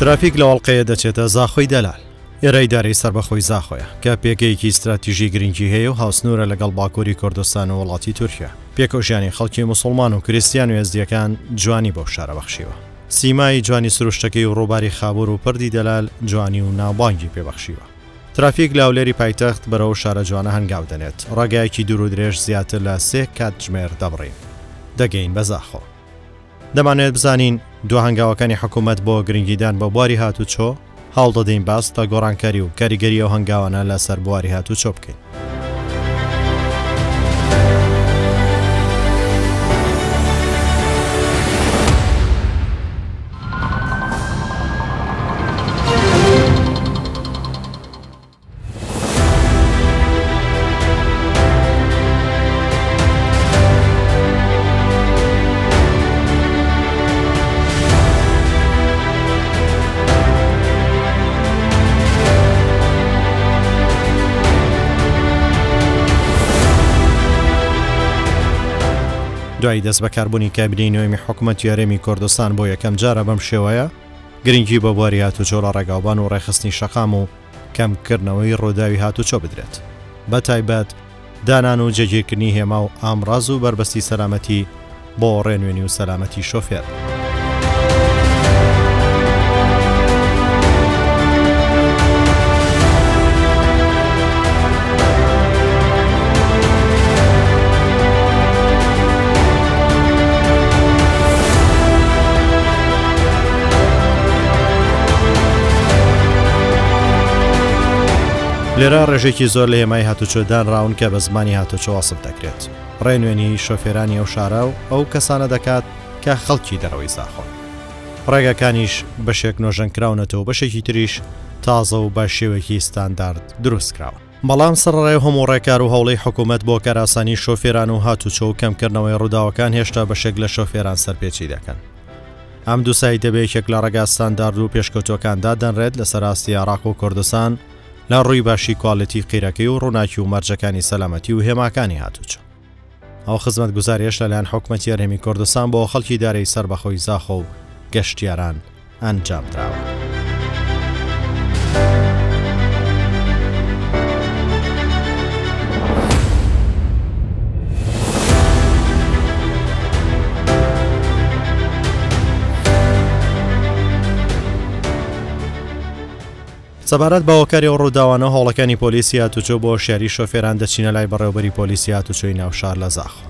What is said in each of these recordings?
ترافیک لە وەڵقەیە دەچێتە زاخۆی دەلال. ئێرە ئیدارەی سەربەخۆی زاخۆیە کە پێگەیەکی استراتیژی گرنگی هەیە و هاوسنورە لەگەڵ باکووری کوردستان و وڵاتی تورکیا. پێکەوژیانی خەڵکی موسڵمان و کریستیان و هێزدیەکان جوانی بەو شارە بەخشیوە. سیمای جوانی سروشتەکەی و ڕووباری خابوور و پردی دەلال جوانی و ناوبانگی پێبەخشیوە. ترافیک لە هەولێری پایتەخت بەرەو شارە جوانە هەنگاو دەنێت. ڕێگایەکی دوور و درێژ زیاتر لە 3 کاتژمێر دەبڕین. دەگەین بە زاخۆ. دەمانوێت بزانین دو هەنگاوەکانی حکوومەت بۆ گرنگیدان بە بواری هاتوچۆ هەوڵ دەدەین باس تا گۆڕانکاری و کاریگەری ئەو هەنگاوانە لەسەر بواری هاتوچۆ بکەین. دوای دەست بەکاربوونی کابینەی نوێمی حکوومەت یارێمی کوردستان بۆ یەکەم جارە بەم شێوەیە گرنگی بە بواری هاتوچۆ لە ڕێگاوبان و ڕێخستنی شەقام و کەمکردنەوەی ڕووداوی هاتوچۆ بدرێت. بە تایبەت دانان و جێگیرکردنی هێما و ئامڕاز و بربەستی سەلامەتی بۆ ڕێنوێنی و سەلامەتی شۆفێر. لێرە ڕێژێکی زۆر لە هێمای هاتوچۆدان ڕاون کە بە زمانی هاتوچۆ وەسف دەکرێت. ڕێنوێنی شۆفێرانی ئەو شارە و ئەو کەسانە دەکات کە خەڵکی دەرەوەی زاخۆن. ڕێگەکانیش بەشێک نۆژەنکراونەتەوە بەشێکی تریش تازە و بە شێوەیەکی ستاندارد دروست کراوە. بەڵام سەرڕێ هەموو ڕێکار و هەوڵەی حکوومەت بۆ کاراسانی شۆفێران و هاتوچۆ و کەمکردنەوەی ڕووداوەکان هێشتا بەشێک لە شۆفێران سەرپێچی دەکەن. ئەم دووسایی دەبێت یەک لە ڕێگا ستاندارد و پێشکەوتوەکاندا دەنرێت لە سەراستی عێراق و کوردستان لە ڕووی باشی کواڵەتی قیرەکەی و ڕووناکی و مەرجەکانی سەلامەتی و هێماکانی هاتوچۆ. ئەو خزمەت گوزاریش لەلایەن حکوومەتی یارێمی کوردستان بۆ خەڵکی دارەی سەربەخۆی زاخۆ و گەشتیاران ئەنجام دراوە. سەبارەت بە هۆکاری ئەو ڕووداوانە هەوڵەکانی پۆلیسی هاتوچۆ بۆ شیاری شۆفێران دەچینە لای بەڕێوەبەری پۆلیسی هاتوچۆی ناوشار لە زاخۆ.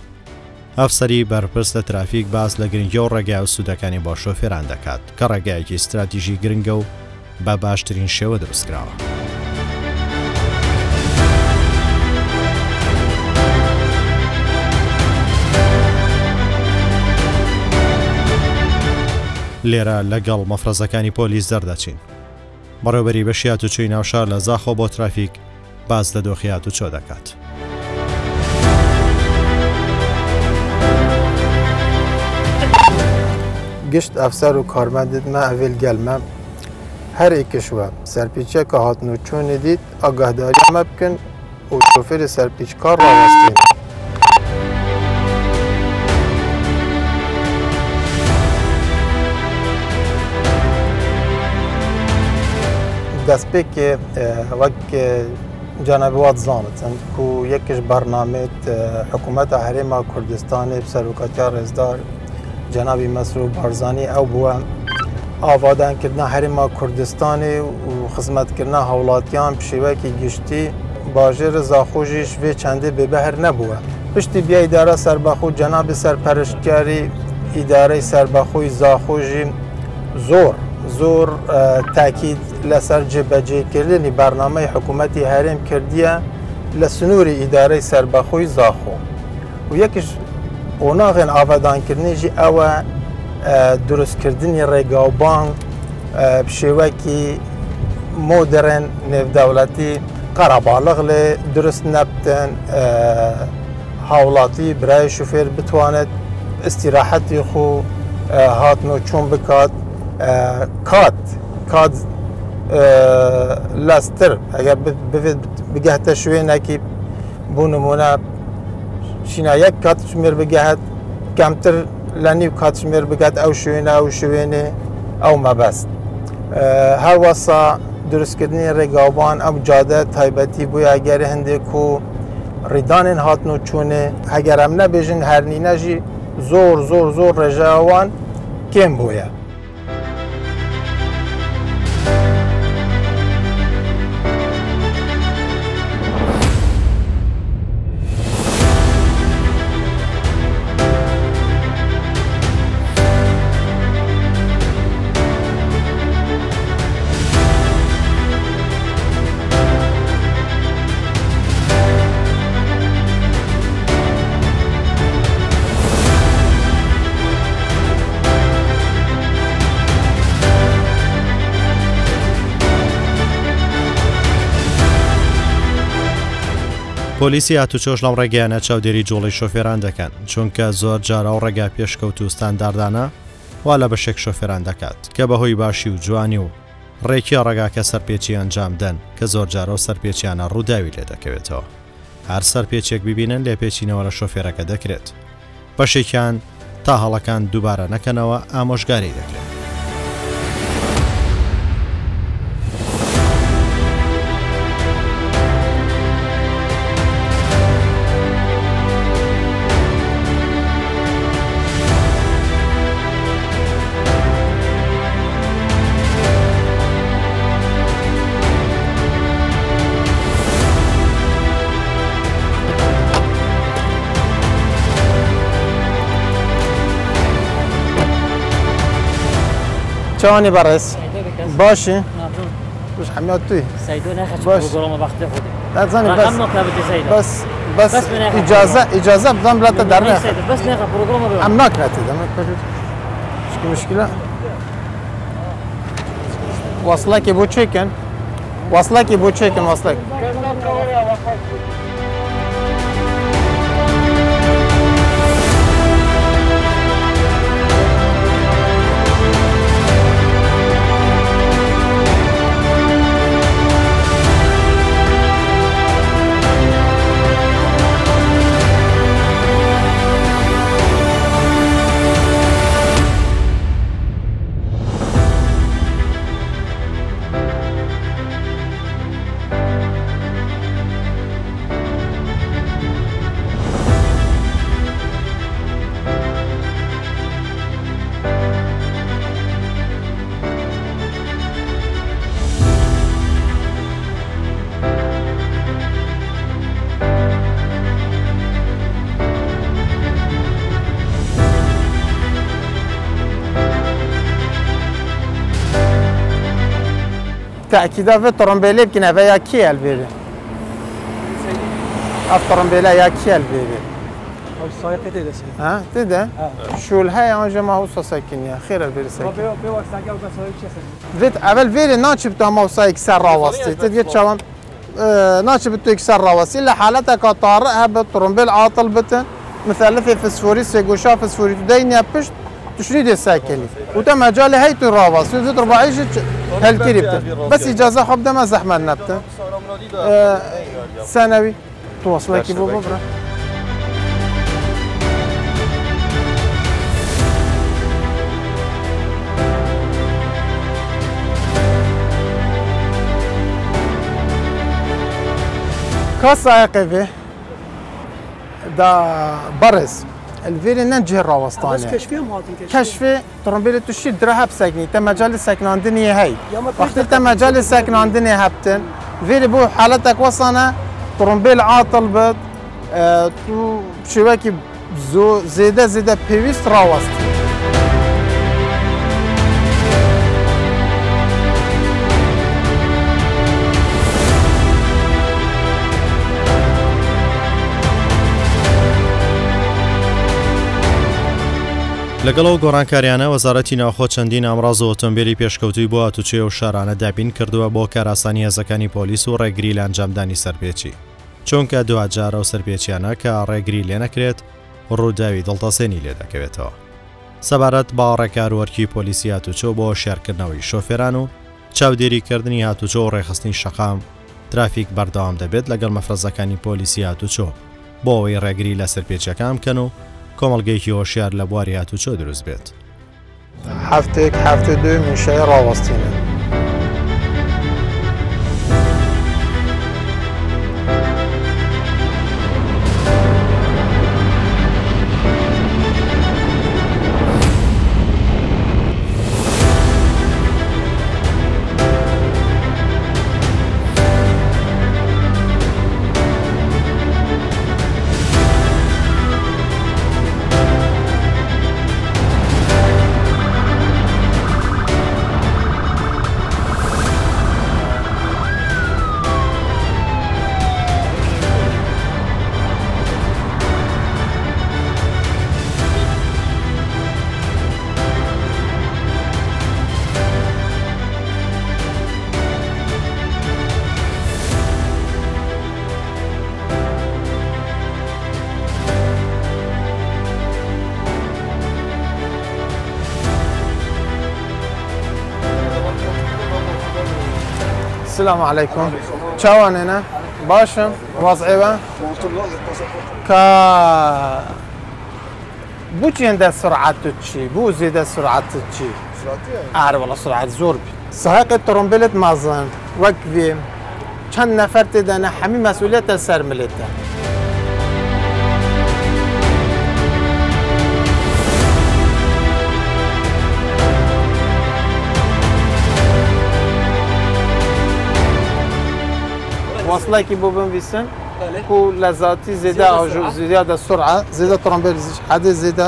ئەفسەری بەرپرس لە ترافیک باس لە گرنگی و ڕێگای و سوودەکانی بۆ شۆفێران دەکات کە ڕێگایەکی استراتیژی گرنگە و بە باشترین شێوە دروستکراوە. لێرە لەگەڵ مەفرەزەکانی پۆلیس دەردەچین. بەڕێوەبەری بەشی هاتوچۆی ناوشار لە زاخۆ بۆ ترافیک باز لە دۆخی هاتوچۆ دەکات. گشت ئەفسەر و کارمەندتمە ئەڤێل گەلمە هەر ئێکشوە سەرپیچەکە هاتن و چۆنی دیت ئاگاهداری ئەمە بکەن و شۆفێری سەرپیچکار ڕاوەستین. دەستپێکێ وەک جانەبوات زانتن و یەکش بەرنامێت حکوومەتە هەرێما کوردستانی سەرۆکەتیا ڕێزدار جەنابی مەسرور بارزانی ئەو بووە ئاوادانکردنا هەرێما کوردستانی و خزمەتکردنا هەوڵاتیان پشێوەیەکی گشتی باژێرە زاخۆژیش وێ چەندێ بێبەهر نەبووە. پشتی بیا ئیدارە سەربەخۆ جەنابی سەرپەرشتیاری ئیدارەی سەربەخۆی زاخۆژی زۆر تاکید لەسەر جێبەجێکردنی بەرنامەی حکوومەتی هەرێم کردیە لە سنووری ئیدارەی سەربەخۆی زاخۆ و یەکیش و ناغن ئاڤادانکردنی jî ew e durustkirdنی rêgavan bi şêwekî modern nêvdewletî qerabalix lê durust nebtin hawlatî birayê şofêr bitwanet îstîrahetê xwe hatinoçûn bikat kat lestir eger bigehte şwênekî bû nimûne şîna yek kat jimêr bigehet kemtir li nîv kat jimêr biget ew şwênê ew mebest her wesa durustkirdنی rêgavan ew cade taybetî bûye egerê hindê ku rîdanên hatinoçûnê eger em nebêjin hernîne jî zor rêjeya wan kêm bûye. پۆلیسی هاتوچۆش لەم ڕێگەیانە چاودێری جوڵی شۆفێران دەکەن چونکە زۆر جارە و ڕێگا پێشکەوت و ستانداردانە وا لە بەشێک شۆفێران دەکات کە بەهۆی باشی و جوانی و ڕێکی ڕێگاکە سەرپێچی ئەنجام دەن کە زۆر جارە و سەرپێچیانە ڕووداوی لێ دەکەوێتەوە هەر سەرپێچێک ببینن لێپێچینەوە لە شۆفێرەکە دەکرێت بەشێکیان تا هەڵەکان دووبارە نەکەنەوە ئامۆژگاری دەکرێت. چوانی برس باشی روش حمیات توی سیدو نخواهد باش. پروگرام وقتی خودی نزنی رقم نکبتی سیدو بس اجازه بدم بلات در نه سیدو بس نخواهد پروگرام رو ام نکرتی دم مشکله وصله کی بو چیکن وصله تأكيدا في طرمبيلي بكنا في ياكي البيري اف طرمبيلا ياكي البيري السائق تدا سي ها تدا شو الهي انا جماعه هو ساكن يا خير البيري ساكن بي وقت ساكن وسائق شي فيت اول فيري ناتش بتاع موسايك سر راوستي تدي تشوان ناتش بتاعك سر راوستي الا حالتك طارئها بالطرمبيل عاطل بتن مثلا في فسفوري سيغوشا فسفوري دينيا بشت تشريد الساكني وتم مجال هيت الراوس وزيد رباعيش هالكريبت بس اجازه خب ده ما زحمه نبته ثانوي توصلك بو ببره كاسايق في دا برز الفيري ننجه الراوستاني بس كشفي مواطن كشفي طرمبيلة تشي درها بسكني تم مجال السكن عندني هي وقت تم مجال السكن عندني هبتن فيري بو حالتك وصنا طرمبيل عاطل بد تو شباكي زو زيادة بيويست راوست لەگەڵەوە گۆڕانکاریانە وەزارەتی ناوخۆ چەندین ئامڕاز و ئۆتۆمبیلی پێشکەوتوی بۆ هاتوچێ و شارانە دابین کردووە بۆ کاراسانی هێزەکانی پۆلیس و ڕێگری لە ئەنجامدانی سەرپێچی چونکە دوجارە و سەرپێچیانە کە ڕێگری لێ نەکرێت ڕووداوی دڵتەسێنی لێ دەکەوێتەوە. سەبارەت باوەڕێکار وەرکی پۆلیسی هاتوچۆ بۆ شێرکردنەوەی شۆفێران و چاودێریکردنی هاتوچۆ و ڕێخستنی شەقام ترافیک بەردەوام دەبێت لەگەڵ مەفرەزەکانی پۆلیسی هاتوچۆ بۆ ئەوەی ڕێگری لە سەرپێچەکان بکەن و کۆمەڵگەیەکی هۆشیار لە بواری هاتوچۆ دروست بێت. هەفتێک هەفتە دوی موشەی ڕاوەستینە. السلام عليكم. شلون هنا؟ باشم؟ وضعي بو چی انده سرعت چی؟ بو زیده سرعت چی؟ آره والله سرعت زور بی. سائق ترمبیلت مازن وقفی چند نفر تدنه همه مسئولیت سر ملته. واصله کی بو بنویسن کو لذاتی زیاده سرعه زیاده ترمبیل حد زیاده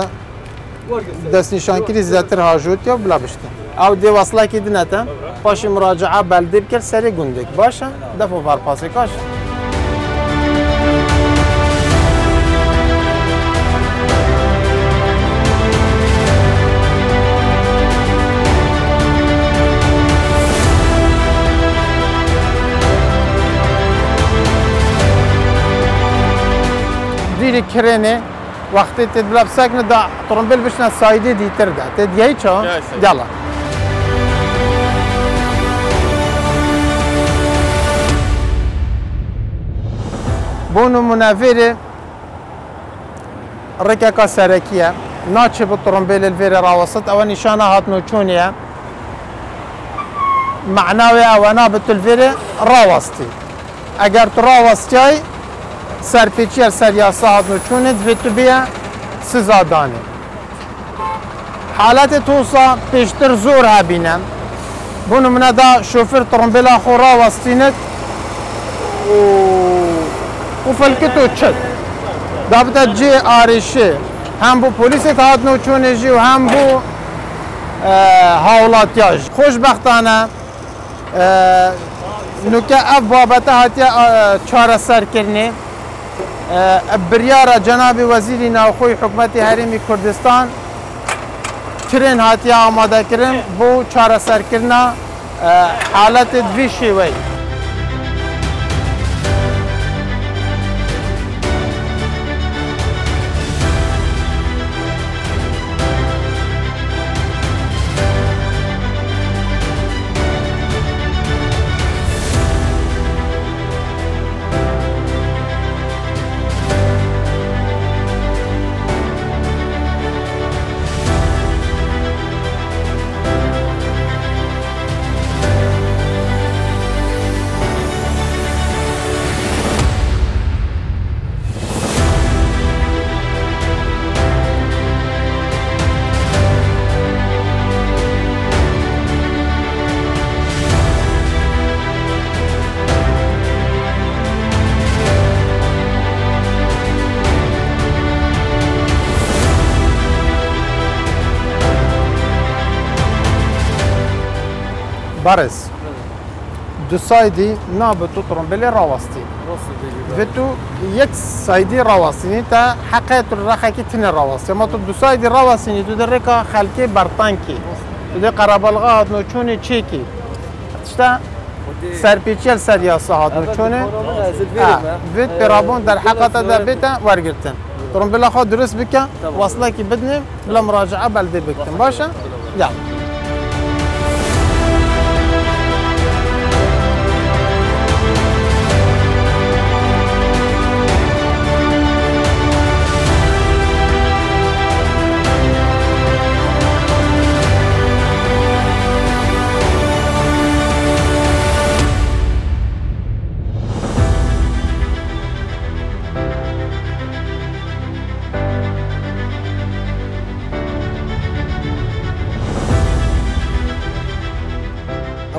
دست نشانگیری زیادتر هاجوت یا بلا بشته او دی واصله کی دنته باش مراجعه بلده بکر سری گندک باشه دفع ورپاسی کاش دیری کرنه وقتی تدلاب ساکن دا ترمبیل بشن سایدی دیتر ده تدیایی چه؟ یالا بونو منافیر رکاکا سرکیه ناچه با ترمبیل الویر راوسط او نشانه هات نوچونیه معناوی اوانا بتلویر راوستی اگر تو راوستیای سرپیچی سریاسه هات نوچونه دویتو بیا سزادانه حالت توسا پیشتر زور هبینم بونو منه دا شوفر ترمبیلا خو راوستینت و فلکتو چد دابتا جی آرشه هم بو پولیس هات نوچونه جی و هم بو هاولاتیاج خوشبختانه نوکه اف بابتا هاتیا چاره سر کرنه بریار جناب وزیر ناوخوی حکومت حریم کردستان ترین هاتیا آماده کردن بو چاره سر کردن حالت دوی شیوی بارز دو سایدی نابه تو ترمبیلی راوستی و تو یک سایدی راوستینی تا حقیقت رخی که تنه راوستی اما تو دو سایدی راوستینی تو در رکا خلکی برطانکی تو در قرابالغا هات نوچونی چیکی تشتا سرپیچیل سریاسه هات نوچونه و پیرابون در حقیقت در بیتا ورگرتن ترمبیل خود درست بکن وصله که بدنیم بلا مراجعه بلده بکن باشه؟ یا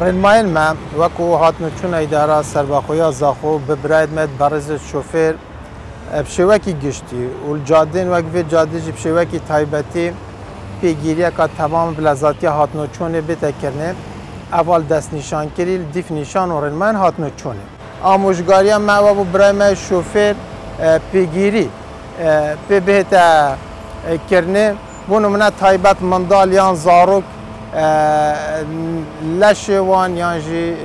رنمایل ما وکو هاتنو چون اداره سرباخویا زاخو ببراید مد برز شوفر بشوکی گشتی و جادین وقفه جاده جی بشوکی تایبتی پیگیری که تمام بلازاتی هاتنو چونه بتکرنه اول دست نشان کری دیف نشان و رنمایل هاتنو چونه آموزگاری ما و برای ما شوفر پیگیری پی بهتا کرنه بونو منا تایبت مندالیان زاروک لشوان یانجی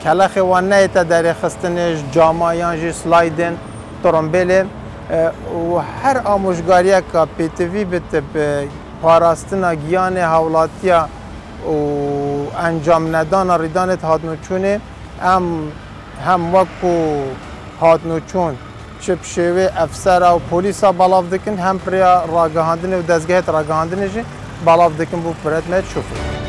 کلاخ وان نیت در خستنش جاما یانجی سلایدن ترمبیل و هر آموزگاری که پیتوی بت پاراستنا گیان حولاتیا و انجام ندان ریدانت هاتنوچونه هم وکو هاتنوچون چپ شوی افسر و پلیسا بالاف دکن هم پریا راگهاندن و دزگهت راگهاندن جی بالاف دکن بو پرت مت شوفر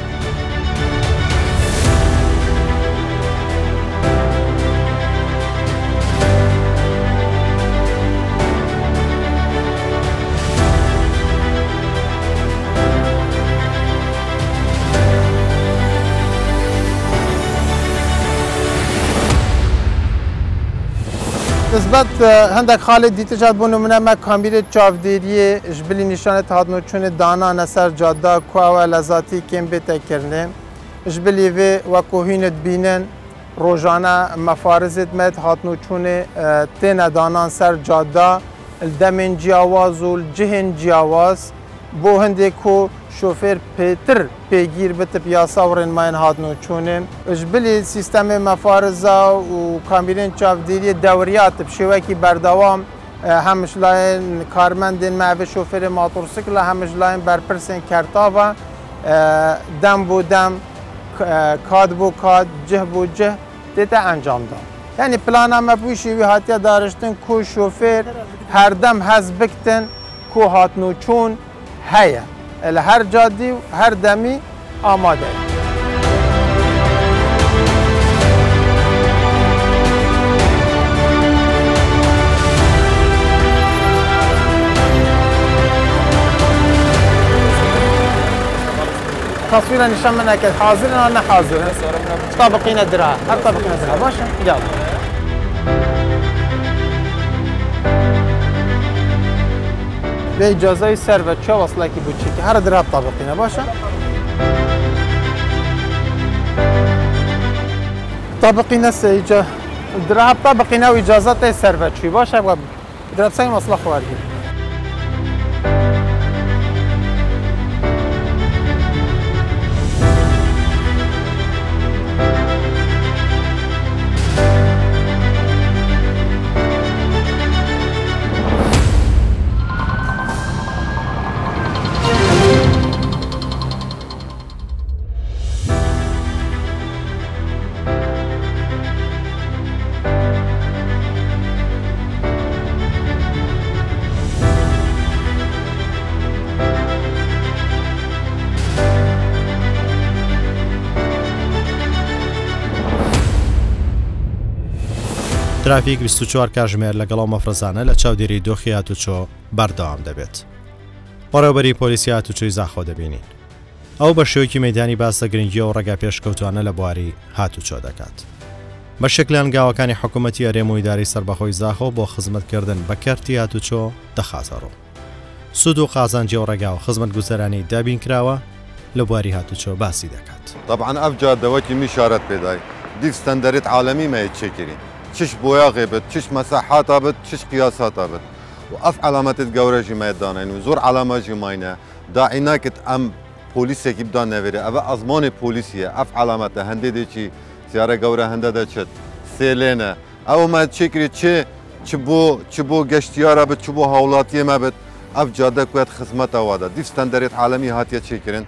نسبت هندک خالد دیت جاد بونو منه ما کامبیر چاودیری جبلی نشانت هاتنو چون دانا نسر جاده کوه لذاتی کم بتکرنه جبلی و کوهینت بینن روزانه مفارزت مت هاتنو چون تن دانان سر جاده الدمن جیاواز و الجهن جیاواز بو هنده کو شوفر پیتر پیگیر بت پیاسا و رنماین هاتنو چونه اجبلی سیستم مفارزا و کامبیرین چاودیری دوریات بشوکی بردوام همش لاین کارمندین معوی شوفر موتورسیکل همش لاین برپرسین کرتاوا دم بو دم کاد بو کاد جه بو جه دیتا انجام داد یعنی پلانا مبوشی وی هاتیا دارشتن کو شوفر هر دم هز بکتن کو هاتنو چون هيا هر جادي وهر دمي آماده تصوير نشان منك حاضر ولا حاضر طابقين الدراع هر طابقين الدراع باشا يلا به اجازه سر و چه وصله کی بود که هر دراب طابقینه باشه طابقینه سه دراب طابقینه و اجازه سر و چی باشه و دراب سه وصله خواردی ترافیک 24 کاتژمێر لەگەڵ مەفرەزانە لە چاودێری دۆخی هاتوچۆ بەردەوام دەبێت. بەڕێوەبەری پۆلیسی هاتوچۆی زاخۆ دەبینین. ئەو بە شێوەیەکی مەیدانی باسە گرنگیە و ڕێگا پێشکەوتوانە لە بواری هاتوچۆ دەکات. بە شکلیان گاوەکانی حکوومەتی هەرێم و ئیداری سەربەخۆی زاخۆ بۆ خزمەتکردن بە کەرتی هاتوچۆ دەخازەڕۆ. سود و قازانجی و ڕێگا و خزمەتگوزەرانی دابین کراوە لە بواری هاتوچۆ باسی دەکات. طبعا ئەف جادەوەکی میشارەت پێدای دیف ستەندەرێت عالەمی مەیە چێکردین چش بۆیاغێ بێت چش مەساحاتا بێت چش قیاساتا بێت و ئەف علامەتت گەورەژی مەیەدانین و زۆر علامەژی ماینە داعی ناکرد ئەم پۆلیسێکی بدا نەوێرە ئەوە ئەزمانی پۆلیسیە ئەف علامەتە هەندێکی زیارە گەورە هەندە دەچێت سێلێنە ئەومە چێکرێت چ بۆ گەشتیارە بێت چ بۆ هاوڵاتیەمە بێت ئەف جادە کوێت خزمەتەوادا دیف ستەندەرێت عالەمی هاتیە چێکردن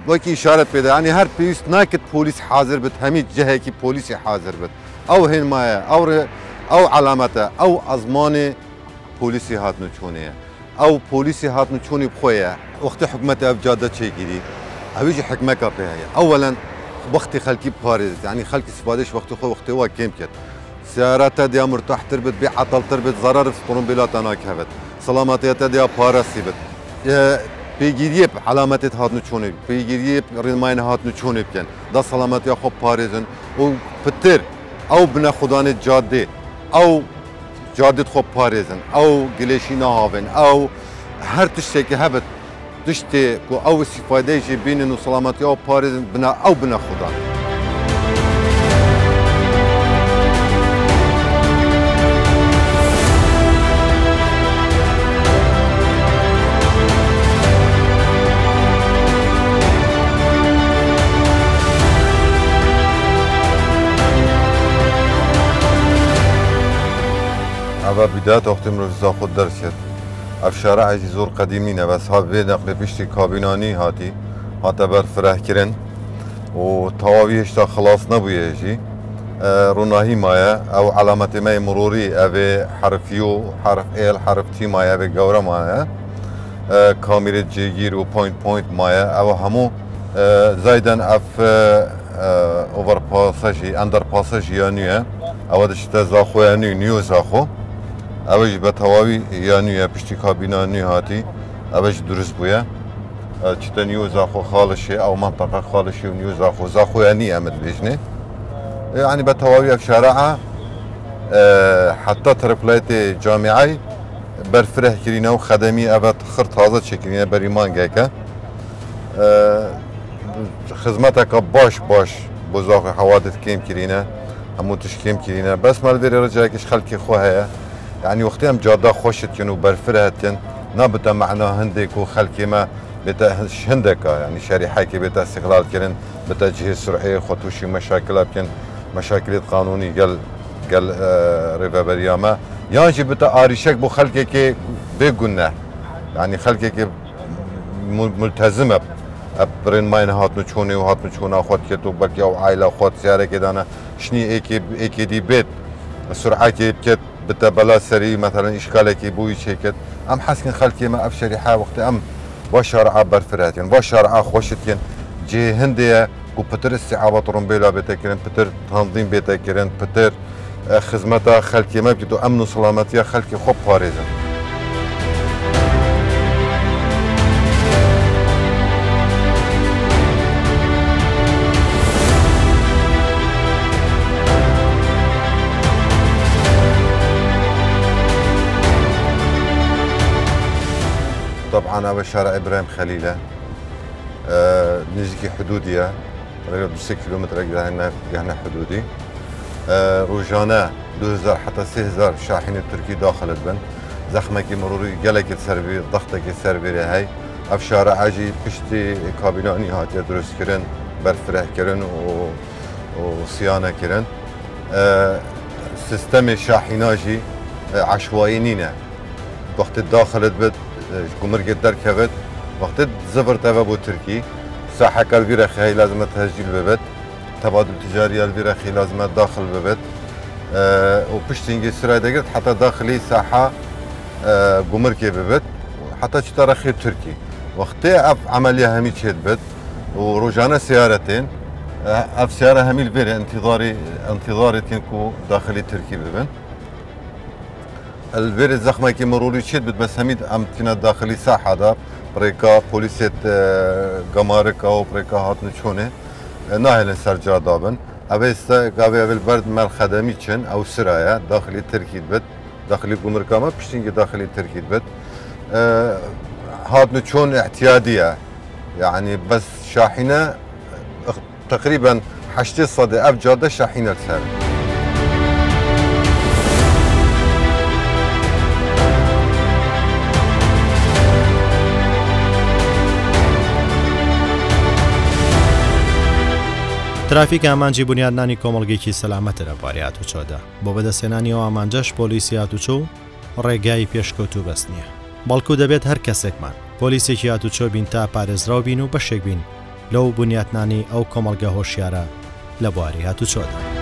وەکی ئیشارەت پێدا ینی هەر پێویست ناکرد پۆلیس حاضر بێت هەمی جەهێکی پۆلیسی حاضر بێت ئەو هێنمایە ئەو علامەتە ئەو ئەزمانی پۆلیسی هاتنوچوونەیە ئەو پۆلیسی هاتنوچوونی بخۆیە وەختی حکومەتی ئەف جادە چێگیری ئەویژی حکمەکە پێ هەیە ئەوەلەن وەختی خەلکی پارێز ینی خەلکی سپادش وەختی خۆ وەختەوە کێم کرد سیارەتە دیا مرتاحتر بێت بێ عەتەڵتر بێت زەرەر ئۆتۆمۆبیلاتە ناکەوێت سەلامەتیەتە دیا پارەسی بێت پێگیریە علامەتێت هاتنوچوونی پێگیریە ڕێنمایە هاتنوچوونی بکەن دا سەلامەتیا خۆ پارێزن و پتر ئەو بنە خوددانێت جادێ ئەو جادت خۆ پارێزن ئەو گلێشی ناهاوێن ئەو هەر تشتێکی هەبێت تشتێک و ئەو استیفادەیەکی بینن و سەلامەتیا و پارێزن بنا ئەو بنە خوددان. ئەوە بیدات وەختی مرۆڤ خۆت دەرچێت ئەف شارەعێکی زۆر قەدیمینە بەس بێ نەقلی پشتی کابینانی هاتی هاتە بەر فرەهکردن و تەواوی هێشتا خلاص نەبوویەژی ڕووناهی مایە ئەو علامەتی مای مروری ئەوێ حرفی و حرف ئێل حرفتی مایە ئەوێ گەورە مایە کامیرێت جێگیر و پۆینت مایە ئەوە هەموو زایدەن ئەف ئۆڤەرپاسەژی ئەندەرپاسەژی یا نوێە ئەوە دەشتە زاخۆیان نیو زاخۆ ئەوەش بە تەواوی یانویە پشتی کابینانی هاتی ئەوەش دروست بووە چتە نیو زاخۆ خاڵشێ ئەو منتەقە خاڵشی و نیو زاخۆیانی ئەمەد بێژنێ ینی بە تەواوی ئەف شارەعە حتا ترپلایەتی جامیعای بەرفرەهکردینە و خەدەمی ئەوە خڕ تازە چێکردینە بەری مانگێکە خزمەتێکە باش بۆ زاخۆی حەوادت کێم کردینە هەموو تش کێم کردینە بەس مەلێرە ڕجارێکیش خەڵکی خۆ هەیە يعني وقتی هم جاده خوشتین و برفرهتین نبته معنا هندێک و خەلکیمە بێتە هندێکە ینی شریحەکی بێتە استقلال کردن بێتە جهێز سرعەیە خۆتوشی مەشاکلە بکەن مەشاکلێت قانونی گەل ڕێڤەبەریامە یانجی بێتە ئاریشەک بۆ خەلکێکی بێگونە ینی خەلکێکی ملتەزمە برێنمایە هاتنوچوونی و هاتنوچوونا خۆت کرد و بەلکی ئەو عایلە خۆت زیارێکێدانە شنی ئێکێدی بێت سرعەکی بکێت بتە بەلا سەری مەتەڵەن ئیشکالێکی بووی چێکرد ئەم حەسکن خەلکیمە ئەف شەریحە وەختی ئەم با شارعە بەرفرەتێن با شارعە خۆشتکەن جێ هەندەیە و پتر استیعابە ڕۆمبێلا بێتەکردن پتر تەنظیم بێتەکردن پتر خزمەتە خەلکیمە بکرد و ئەمن و سەڵامەتیە خەلکی خۆ پارێزن. طبعا هذا شارع ابراهيم خليله نزكي حدوديه تقريبا 2 كيلومتر هنا حدودي روجانا 2000 حتى 3000 شاحنه تركي داخل البن زخمك مروري قالك السربي ضغطك السربي هاي اف شارع عاجي بشتي كابيناني هات يدرس كرن برفره كرن وصيانه كرن سيستم شاحناجي عشوائيين وقت الداخل البيت گمرگ درکەوێت وقتی زبر تەوە بۆ تورکی ساحەکە الڤێرەخی لازمە تهجیل ببێت تەبادل تجاری الڤێرەخی لازمە داخل ببێت و پشتینگی سرای دەگرێت حتا داخلی ساحە گمرگێ ببێت حتا چتەرەخی تورکی وقتی ئەف عملیە هەمی چێت بێت و ڕۆژانە سیارەتێن ئەف سیارە هەمی لڤێرە ئەنتیظارێتین و داخلی تورکی ببن الفيري زخمه كي مروري تشد بس هميد امتنا داخلي ساحه دا بريكا بوليسيت قماركا و بريكا هاتن شونه ناهل سرجا دابن ابيستا قاوي بالبرد مال خدمي تشن او سرايا داخلي تركي بد داخلي قمركا ما بشتينجي داخلي تركي بد هاتن شون اعتياديه يعني بس شاحنة تقريبا 8 صدى اف جاده شاحنة سر ترافیک ئامانجی بنیادنانی کۆمەڵگەیەکی سەلامەتە لە بواری هاتوچۆدا بۆ بەدەستێنانیەوە ئامانجەش پۆلیسی هاتوچۆ و ڕێگای پێشکەوت و بەس نییە بەڵکو دەبێت هەر کەسێکمان پۆلیسێکی هاتوچۆ بین تا پارێزراو بین و بەشێک بین لەو بنیادنانی ئەو کۆمەڵگە هۆشیارە لە بواری هاتوچۆدا.